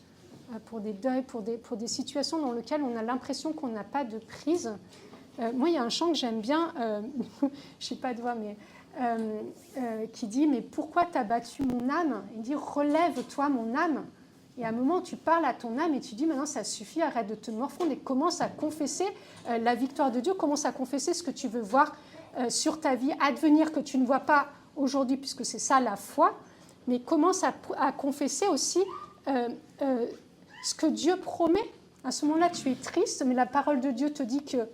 pour des deuils, pour des situations dans lesquelles on a l'impression qu'on n'a pas de prise. Moi, il y a un chant que j'aime bien, je n'ai pas de voix, mais qui dit « Mais pourquoi t'as battu mon âme ?» Il dit « Relève-toi mon âme ». Et à un moment, tu parles à ton âme et tu dis « Maintenant, ça suffit, arrête de te morfondre et commence à confesser la victoire de Dieu, commence à confesser ce que tu veux voir sur ta vie, advenir que tu ne vois pas aujourd'hui, puisque c'est ça la foi, mais commence à confesser aussi ce que Dieu promet. À ce moment-là, tu es triste, mais la parole de Dieu te dit que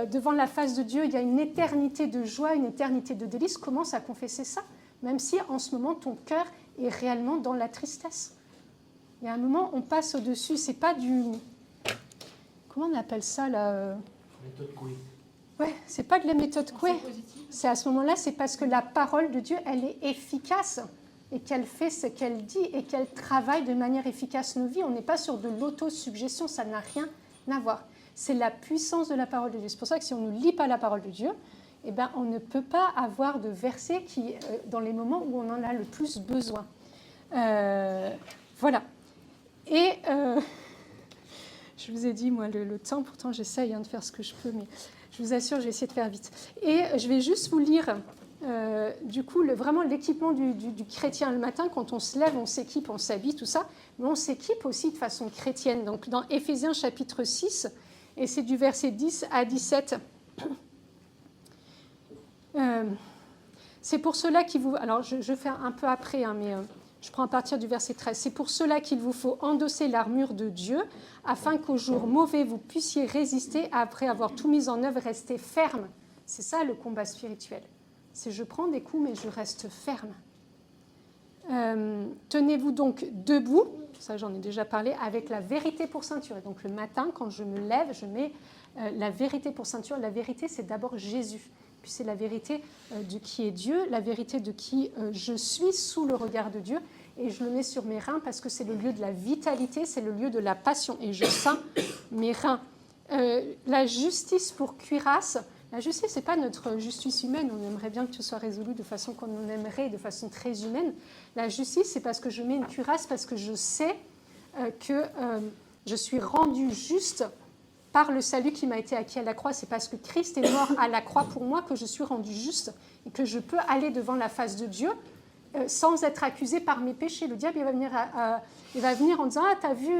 devant la face de Dieu, il y a une éternité de joie, une éternité de délices. Commence à confesser ça, même si en ce moment, ton cœur est réellement dans la tristesse. Il y a un moment, on passe au-dessus. C'est pas du... comment on appelle ça là Méthode Coué. Ouais, c'est pas de la méthode Coué. C'est à ce moment-là, c'est parce que la parole de Dieu, elle est efficace et qu'elle fait ce qu'elle dit et qu'elle travaille de manière efficace nos vies. On n'est pas sur de l'autosuggestion, ça n'a rien à voir. C'est la puissance de la parole de Dieu. C'est pour ça que si on ne lit pas la parole de Dieu, eh ben, on ne peut pas avoir de versets qui, dans les moments où on en a le plus besoin. Voilà. Et je vous ai dit, moi, le temps, pourtant j'essaye de faire ce que je peux, mais je vous assure, je vais essayer de faire vite. Et je vais juste vous lire, du coup, vraiment l'équipement du chrétien le matin. Quand on se lève, on s'équipe, on s'habille, tout ça. Mais on s'équipe aussi de façon chrétienne. Donc, dans Éphésiens chapitre 6, et c'est du verset 10 à 17. C'est pour cela qu'il vous... Alors, je fais un peu après, mais je prends à partir du verset 13. C'est pour cela qu'il vous faut endosser l'armure de Dieu, afin qu'au jour mauvais, vous puissiez résister, après avoir tout mis en œuvre, rester ferme. C'est ça le combat spirituel. C'est je prends des coups, mais je reste ferme. Tenez-vous donc debout, ça j'en ai déjà parlé, avec la vérité pour ceinture. Et donc le matin, quand je me lève, je mets la vérité pour ceinture. La vérité, c'est d'abord Jésus. Puis c'est la vérité de qui est Dieu, la vérité de qui je suis sous le regard de Dieu. Et je le mets sur mes reins parce que c'est le lieu de la vitalité, c'est le lieu de la passion. Et je sens mes reins. La justice pour cuirasse. La justice, ce n'est pas notre justice humaine. On aimerait bien que tout soit résolu de façon qu'on en aimerait, de façon très humaine. La justice, c'est parce que je mets une cuirasse, parce que je sais que je suis rendue juste par le salut qui m'a été acquis à la croix. C'est parce que Christ est mort à la croix pour moi que je suis rendue juste et que je peux aller devant la face de Dieu sans être accusée par mes péchés. Le diable, il va venir en disant « Ah, t'as vu,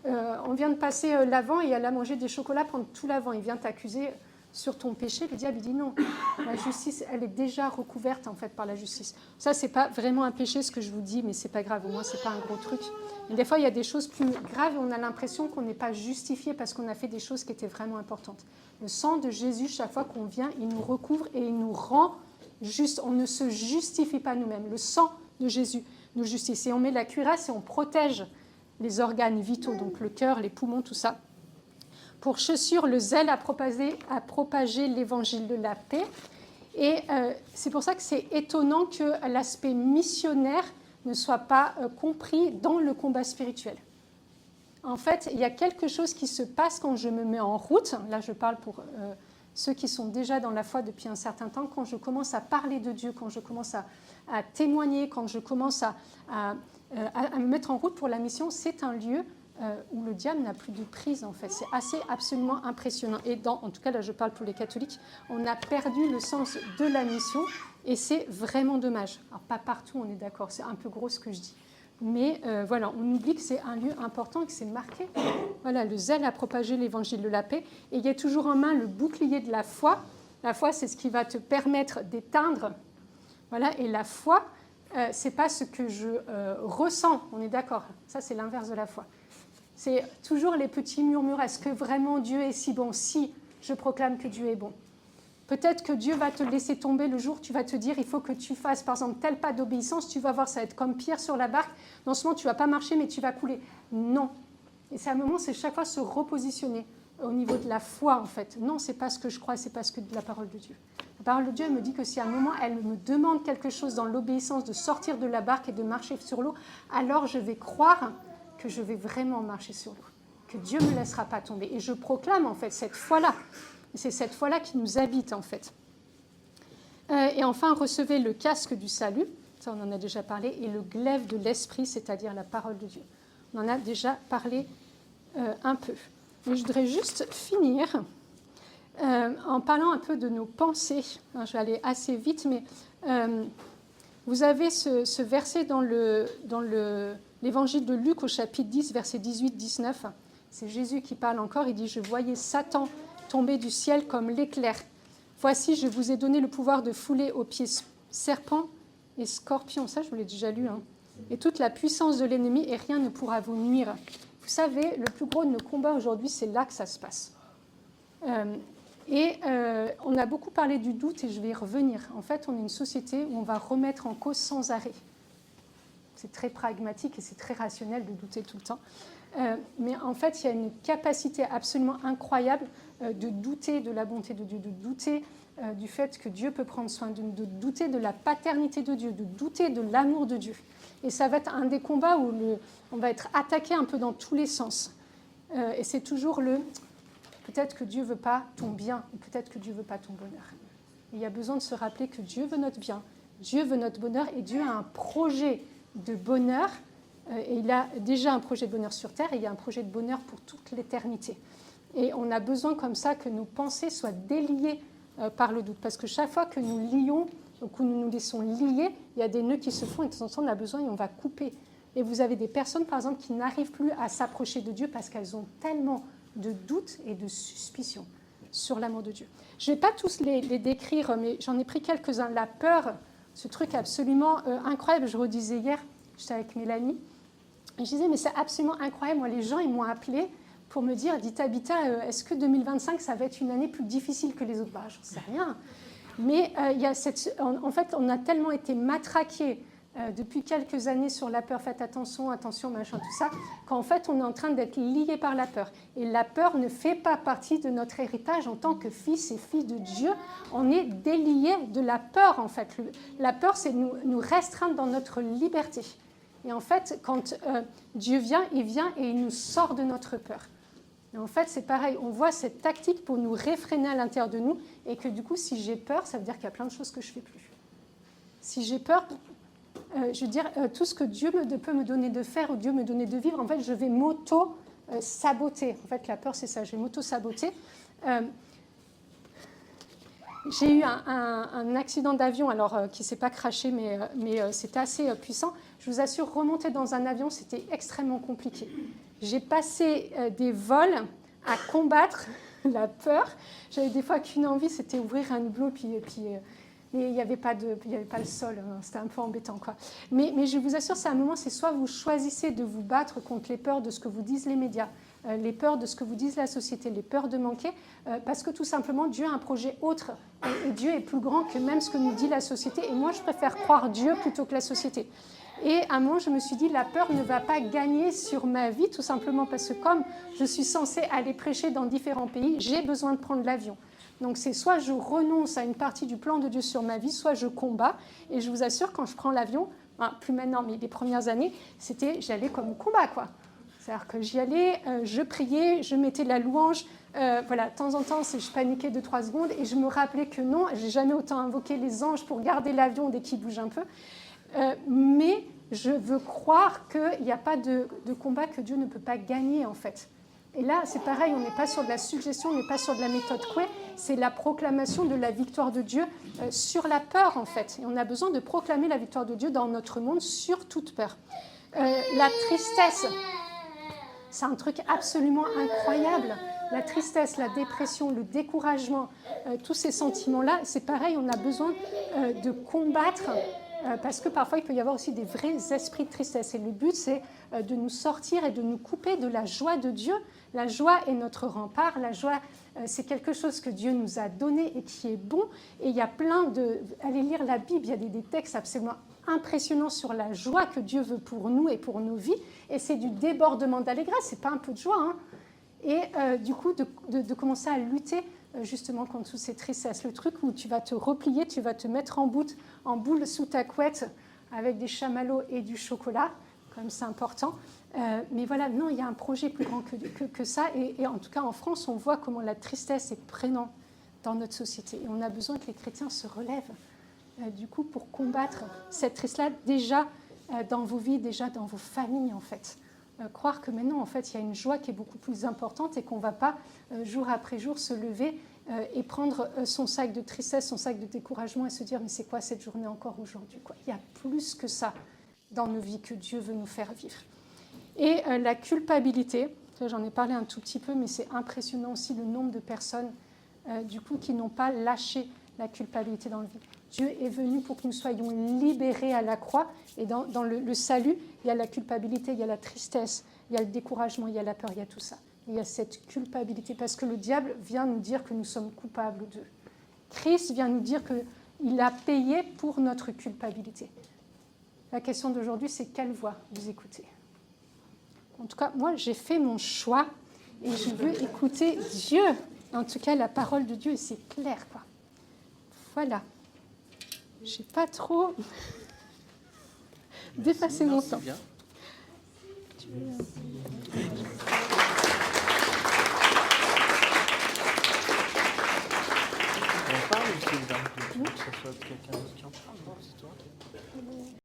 on vient de passer l'Avent et elle a mangé des chocolats pendant tout l'Avent. » Il vient t'accuser sur ton péché. Le diable, il dit non. La justice, elle est déjà recouverte en fait par la justice. Ça, c'est pas vraiment un péché ce que je vous dis, mais c'est pas grave. Au moins, c'est pas un gros truc. Et des fois, il y a des choses plus graves et on a l'impression qu'on n'est pas justifié parce qu'on a fait des choses qui étaient vraiment importantes. Le sang de Jésus, chaque fois qu'on vient, il nous recouvre et il nous rend juste. On ne se justifie pas nous-mêmes. Le sang de Jésus nous justifie. Et on met la cuirasse et on protège les organes vitaux, donc le cœur, les poumons, tout ça. Pour chaussure, le zèle à propager l'évangile de la paix. Et c'est pour ça que c'est étonnant que l'aspect missionnaire ne soit pas compris dans le combat spirituel. En fait, il y a quelque chose qui se passe quand je me mets en route. Là, je parle pour ceux qui sont déjà dans la foi depuis un certain temps. Quand je commence à parler de Dieu, quand je commence à témoigner, quand je commence à me mettre en route pour la mission, c'est un lieu où le diable n'a plus de prise, en fait. C'est absolument impressionnant. Et en tout cas, là, je parle pour les catholiques, on a perdu le sens de la mission et c'est vraiment dommage. Alors, pas partout, on est d'accord, c'est un peu gros ce que je dis. Mais voilà, on oublie que c'est un lieu important et que c'est marqué. Voilà, le zèle à propager l'évangile de la paix. Et il y a toujours en main le bouclier de la foi. La foi, c'est ce qui va te permettre d'éteindre. Voilà, et la foi, c'est pas ce que je ressens, on est d'accord. Ça, c'est l'inverse de la foi. C'est toujours les petits murmures. Est-ce que vraiment Dieu est si bon? Si, je proclame que Dieu est bon. Peut-être que Dieu va te laisser tomber le jour où tu vas te dire il faut que tu fasses, par exemple, tel pas d'obéissance. Tu vas voir, ça va être comme Pierre sur la barque. Dans ce moment, tu ne vas pas marcher, mais tu vas couler. Non. Et c'est un moment, c'est chaque fois se repositionner au niveau de la foi, en fait. Non, ce n'est pas ce que je crois, ce n'est pas ce que de la parole de Dieu. La parole de Dieu, elle me dit que si à un moment, elle me demande quelque chose dans l'obéissance, de sortir de la barque et de marcher sur l'eau, alors je vais croire que je vais vraiment marcher sur l'eau, que Dieu ne me laissera pas tomber. Et je proclame en fait cette foi-là. C'est cette foi-là qui nous habite en fait. Et enfin, recevez le casque du salut, ça on en a déjà parlé, et le glaive de l'esprit, c'est-à-dire la parole de Dieu. On en a déjà parlé un peu. Mais je voudrais juste finir en parlant un peu de nos pensées. Alors, je vais aller assez vite, mais vous avez ce verset dans l'évangile de Luc au chapitre 10, versets 18-19. C'est Jésus qui parle encore. Il dit « Je voyais Satan tomber du ciel comme l'éclair. Voici, je vous ai donné le pouvoir de fouler aux pieds serpents et scorpions. » Ça, je vous l'ai déjà lu. Hein. Et toute la puissance de l'ennemi, et rien ne pourra vous nuire. Vous savez, le plus gros de nos combats aujourd'hui, c'est là que ça se passe. On a beaucoup parlé du doute et je vais y revenir. En fait, on est une société où on va remettre en cause sans arrêt. C'est très pragmatique et c'est très rationnel de douter tout le temps. Mais en fait, il y a une capacité absolument incroyable de douter de la bonté de Dieu, de douter du fait que Dieu peut prendre soin de nous, de douter de la paternité de Dieu, de douter de l'amour de Dieu. Et ça va être un des combats où on va être attaqué un peu dans tous les sens. Et c'est toujours peut-être que Dieu ne veut pas ton bien, ou peut-être que Dieu ne veut pas ton bonheur. Et il y a besoin de se rappeler que Dieu veut notre bien, Dieu veut notre bonheur, et Dieu a un projet de bonheur, et il a déjà un projet de bonheur sur terre, et il y a un projet de bonheur pour toute l'éternité. Et on a besoin comme ça que nos pensées soient déliées par le doute, parce que chaque fois que nous lions, ou que nous nous laissons lier, il y a des nœuds qui se font, et de temps en temps on a besoin et on va couper. Et vous avez des personnes, par exemple, qui n'arrivent plus à s'approcher de Dieu parce qu'elles ont tellement de doutes et de suspicions sur l'amour de Dieu. Je ne vais pas tous les décrire, mais j'en ai pris quelques-uns. La peur, ce truc absolument incroyable. Je redisais hier, j'étais avec Mélanie, et je disais, mais c'est absolument incroyable. Moi, les gens, ils m'ont appelé pour me dire, dis Tabitha, est-ce que 2025, ça va être une année plus difficile que les autres ? J'en sais rien. Mais il y a en fait, on a tellement été matraqués depuis quelques années sur la peur, faites attention, machin, tout ça, qu'en fait, on est en train d'être liés par la peur. Et la peur ne fait pas partie de notre héritage en tant que fils et filles de Dieu. On est déliés de la peur, en fait. La peur, c'est nous restreindre dans notre liberté. Et en fait, quand Dieu vient, il vient et il nous sort de notre peur. Et en fait, c'est pareil, on voit cette tactique pour nous réfréner à l'intérieur de nous, et que du coup, si j'ai peur, ça veut dire qu'il y a plein de choses que je ne fais plus. Si j'ai peur, je veux dire, tout ce que Dieu peut me donner de faire, ou Dieu me donner de vivre, en fait, je vais m'auto-saboter. En fait, la peur, c'est ça, je vais m'auto-saboter. J'ai eu un accident d'avion, alors qui ne s'est pas craché, mais c'était assez puissant. Je vous assure, remonter dans un avion, c'était extrêmement compliqué. J'ai passé des vols à combattre la peur. J'avais des fois qu'une envie, c'était ouvrir un hublot, puis il n'y avait pas le sol. Hein, c'était un peu embêtant, quoi. Mais je vous assure, c'est un moment, c'est soit vous choisissez de vous battre contre les peurs de ce que vous disent les médias, les peurs de ce que vous disent la société, les peurs de manquer, parce que tout simplement, Dieu a un projet autre. Et Dieu est plus grand que même ce que nous dit la société. Et moi, je préfère croire Dieu plutôt que la société. Et à un moment, je me suis dit, la peur ne va pas gagner sur ma vie, tout simplement parce que comme je suis censée aller prêcher dans différents pays, j'ai besoin de prendre l'avion. Donc c'est soit je renonce à une partie du plan de Dieu sur ma vie, soit je combats. Et je vous assure, quand je prends l'avion, plus maintenant, mais les premières années, j'allais comme au combat, quoi. C'est-à-dire que j'y allais, je priais, je mettais la louange. Voilà, de temps en temps, je paniquais 2-3 secondes et je me rappelais que non, je n'ai jamais autant invoqué les anges pour garder l'avion dès qu'il bouge un peu. Mais je veux croire qu'il n'y a pas de combat que Dieu ne peut pas gagner, en fait. Et là, c'est pareil, on n'est pas sur de la suggestion, on n'est pas sur de la méthode Coué, c'est la proclamation de la victoire de Dieu sur la peur, en fait. Et on a besoin de proclamer la victoire de Dieu dans notre monde sur toute peur. La tristesse, c'est un truc absolument incroyable. La tristesse, la dépression, le découragement, tous ces sentiments-là, c'est pareil, on a besoin de combattre. Parce que parfois, il peut y avoir aussi des vrais esprits de tristesse. Et le but, c'est de nous sortir et de nous couper de la joie de Dieu. La joie est notre rempart. La joie, c'est quelque chose que Dieu nous a donné et qui est bon. Et il y a plein de... Allez lire la Bible, il y a des textes absolument impressionnants sur la joie que Dieu veut pour nous et pour nos vies. Et c'est du débordement d'allégresse, c'est pas un peu de joie. Hein. Et du coup, de commencer à lutter justement contre toutes ces tristesses. Le truc où tu vas te replier, tu vas te mettre en boule sous ta couette avec des chamallows et du chocolat, comme c'est important. Mais voilà, non, il y a un projet plus grand que ça. Et en tout cas, en France, on voit comment la tristesse est prégnante dans notre société. Et on a besoin que les chrétiens se relèvent, du coup, pour combattre cette tristesse-là, déjà dans vos vies, déjà dans vos familles, en fait. Croire que maintenant, en fait, il y a une joie qui est beaucoup plus importante et qu'on ne va pas, jour après jour, se lever et prendre son sac de tristesse, son sac de découragement et se dire « mais c'est quoi cette journée encore aujourd'hui ?» Il y a plus que ça dans nos vies que Dieu veut nous faire vivre. Et la culpabilité, j'en ai parlé un tout petit peu, mais c'est impressionnant aussi le nombre de personnes du coup, qui n'ont pas lâché la culpabilité dans la vie. Dieu est venu pour que nous soyons libérés à la croix. Et dans le salut, il y a la culpabilité, il y a la tristesse, il y a le découragement, il y a la peur, il y a tout ça. Il y a cette culpabilité parce que le diable vient nous dire que nous sommes coupables d'eux. Christ vient nous dire qu'il a payé pour notre culpabilité. La question d'aujourd'hui, c'est quelle voix vous écoutez ? En tout cas, moi, j'ai fait mon choix et je veux écouter Dieu. En tout cas, la parole de Dieu, c'est clair, quoi. Voilà. Je n'ai pas trop dépassé mon temps. Bien. On parle ou c'est le que ce soit quelqu'un d'autre qui en parle? Non, c'est toi.